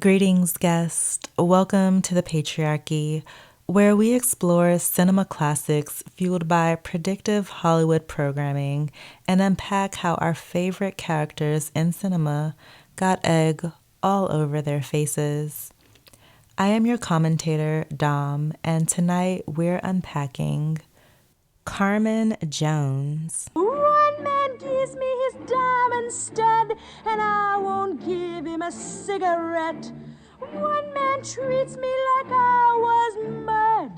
Greetings, guest. Welcome to the Patriarchy, where we explore cinema classics fueled by predictive Hollywood programming and unpack how our favorite characters in cinema got egg all over their faces. I am your commentator, Dom, and tonight we're unpacking Carmen Jones. One man gives me his diamond stud, and I won't give him a cigarette. One man treats me like I was mud,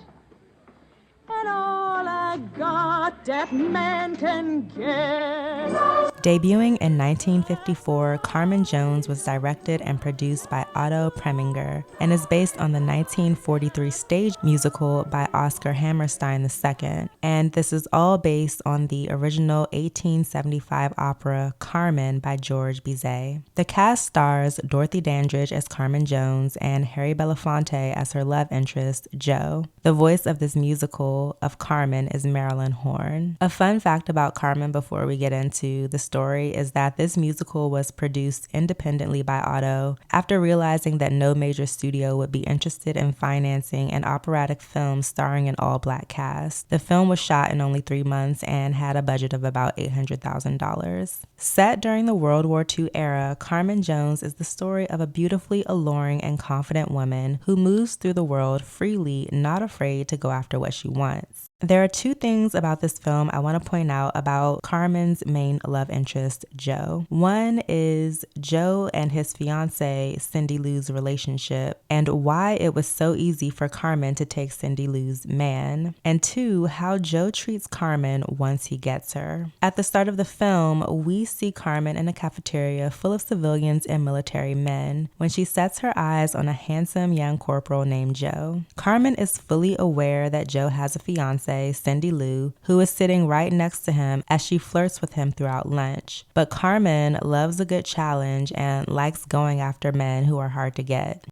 and all I got that man can get. Debuting in 1954, Carmen Jones was directed and produced by Otto Preminger and is based on the 1943 stage musical by Oscar Hammerstein II. And this is all based on the original 1875 opera Carmen by George Bizet. The cast stars Dorothy Dandridge as Carmen Jones and Harry Belafonte as her love interest, Joe. The voice of this musical of Carmen is Marilyn Horne. A fun fact about Carmen before we get into the story is that this musical was produced independently by Otto after realizing that no major studio would be interested in financing an operatic film starring an all-black cast. The film was shot in only 3 months and had a budget of about $800,000. Set during the World War II era, Carmen Jones is the story of a beautifully alluring and confident woman who moves through the world freely, not afraid to go after what she wants. There are 2 things about this film I want to point out about Carmen's main love interest, Joe. One is Joe and his fiancée, Cindy Lou's relationship, and why it was so easy for Carmen to take Cindy Lou's man. And 2, how Joe treats Carmen once he gets her. At the start of the film, we see Carmen in a cafeteria full of civilians and military men when she sets her eyes on a handsome young corporal named Joe. Carmen is fully aware that Joe has a fiancée, Cindy Lou, who is sitting right next to him as she flirts with him throughout lunch. But Carmen loves a good challenge and likes going after men who are hard to get.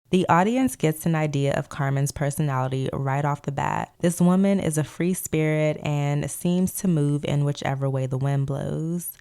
The audience gets an idea of Carmen's personality right off the bat. This woman is a free spirit and seems to move in whichever way the wind blows.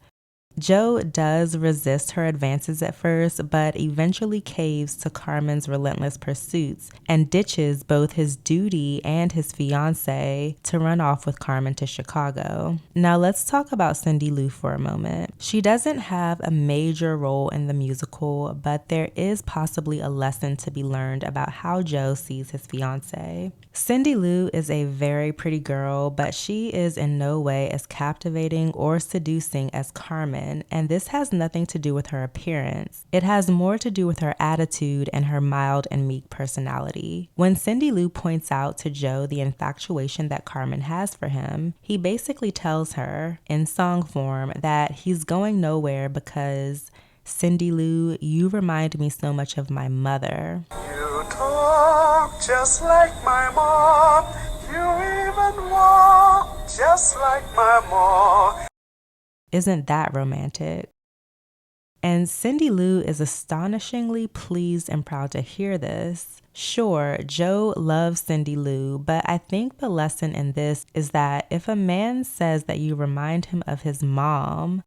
Joe does resist her advances at first, but eventually caves to Carmen's relentless pursuits and ditches both his duty and his fiancée to run off with Carmen to Chicago. Now let's talk about Cindy Lou for a moment. She doesn't have a major role in the musical, but there is possibly a lesson to be learned about how Joe sees his fiancée. Cindy Lou is a very pretty girl, but she is in no way as captivating or seducing as Carmen, and this has nothing to do with her appearance. It has more to do with her attitude and her mild and meek personality. When Cindy Lou points out to Joe the infatuation that Carmen has for him, he basically tells her, in song form, that he's going nowhere because, Cindy Lou, you remind me so much of my mother. You talk just like my mom. You even walk just like my mom. Isn't that romantic? And Cindy Lou is astonishingly pleased and proud to hear this. Sure, Joe loves Cindy Lou, but I think the lesson in this is that if a man says that you remind him of his mom,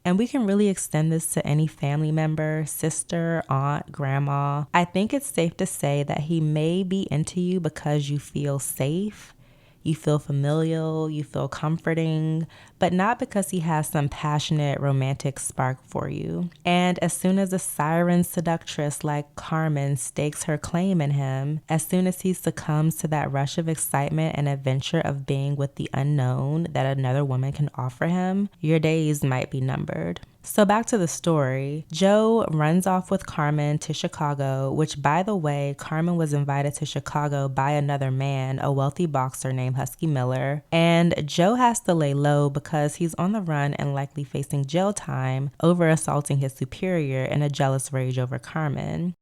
and we can really extend this to any family member, sister, aunt, grandma, I think it's safe to say that he may be into you because you feel safe, you feel familial, you feel comforting, but not because he has some passionate romantic spark for you. And as soon as a siren seductress like Carmen stakes her claim in him, as soon as he succumbs to that rush of excitement and adventure of being with the unknown that another woman can offer him, your days might be numbered. So back to the story. Joe runs off with Carmen to Chicago, which, by the way, Carmen was invited to Chicago by another man, a wealthy boxer named Husky Miller, and Joe has to lay low because he's on the run and likely facing jail time over assaulting his superior in a jealous rage over Carmen.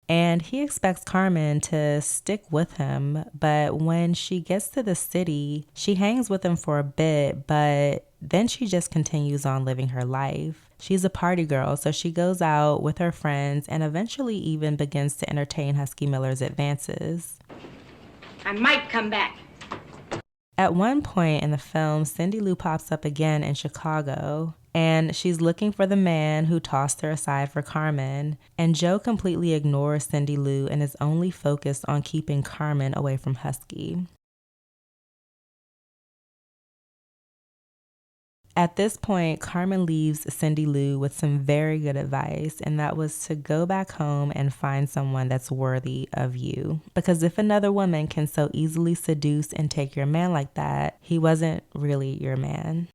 And he expects Carmen to stick with him, but when she gets to the city, she hangs with him for a bit, but then she just continues on living her life. She's a party girl, so she goes out with her friends and eventually even begins to entertain Husky Miller's advances. I might come back. At one point in the film, Cindy Lou pops up again in Chicago, and she's looking for the man who tossed her aside for Carmen, and Joe completely ignores Cindy Lou and is only focused on keeping Carmen away from Husky. At this point, Carmen leaves Cindy Lou with some very good advice, and that was to go back home and find someone that's worthy of you. Because if another woman can so easily seduce and take your man like that, he wasn't really your man.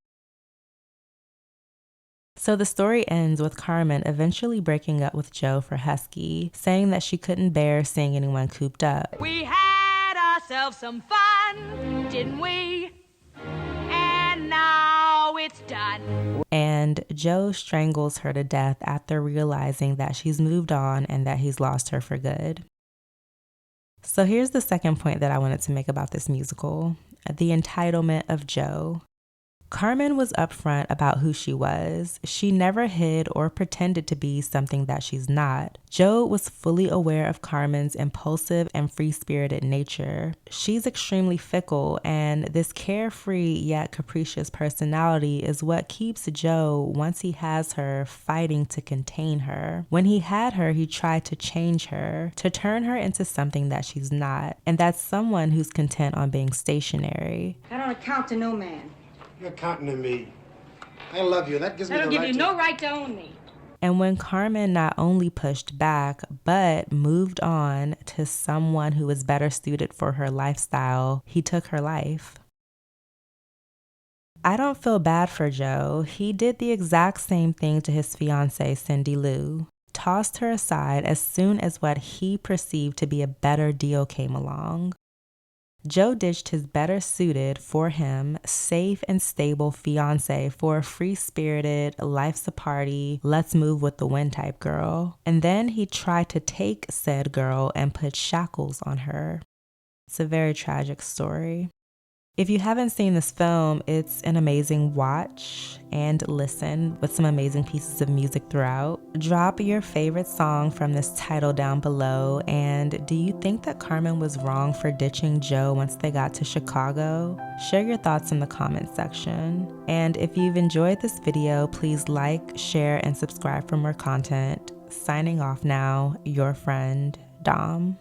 So the story ends with Carmen eventually breaking up with Joe for Husky, saying that she couldn't bear seeing anyone cooped up. We had ourselves some fun, didn't we? And now it's done. And Joe strangles her to death after realizing that she's moved on and that he's lost her for good. So here's the second point that I wanted to make about this musical: the entitlement of Joe. Carmen was upfront about who she was. She never hid or pretended to be something that she's not. Joe was fully aware of Carmen's impulsive and free-spirited nature. She's extremely fickle, and this carefree yet capricious personality is what keeps Joe, once he has her, fighting to contain her. When he had her, he tried to change her, to turn her into something that she's not, and that's someone who's content on being stationary. I don't account to no man. You're accounting to me. I love you. That gives me the That'll right give you to... no right to own me. And when Carmen not only pushed back, but moved on to someone who was better suited for her lifestyle, he took her life. I don't feel bad for Joe. He did the exact same thing to his fiancée, Cindy Lou. Tossed her aside as soon as what he perceived to be a better deal came along. Joe ditched his better suited for him, safe and stable fiance for a free-spirited, life's a party, let's move with the wind type girl. And then he tried to take said girl and put shackles on her. It's a very tragic story. If you haven't seen this film, it's an amazing watch and listen with some amazing pieces of music throughout. Drop your favorite song from this title down below, and do you think that Carmen was wrong for ditching Joe once they got to Chicago? Share your thoughts in the comment section. And if you've enjoyed this video, please like, share, and subscribe for more content. Signing off now, your friend, Dom.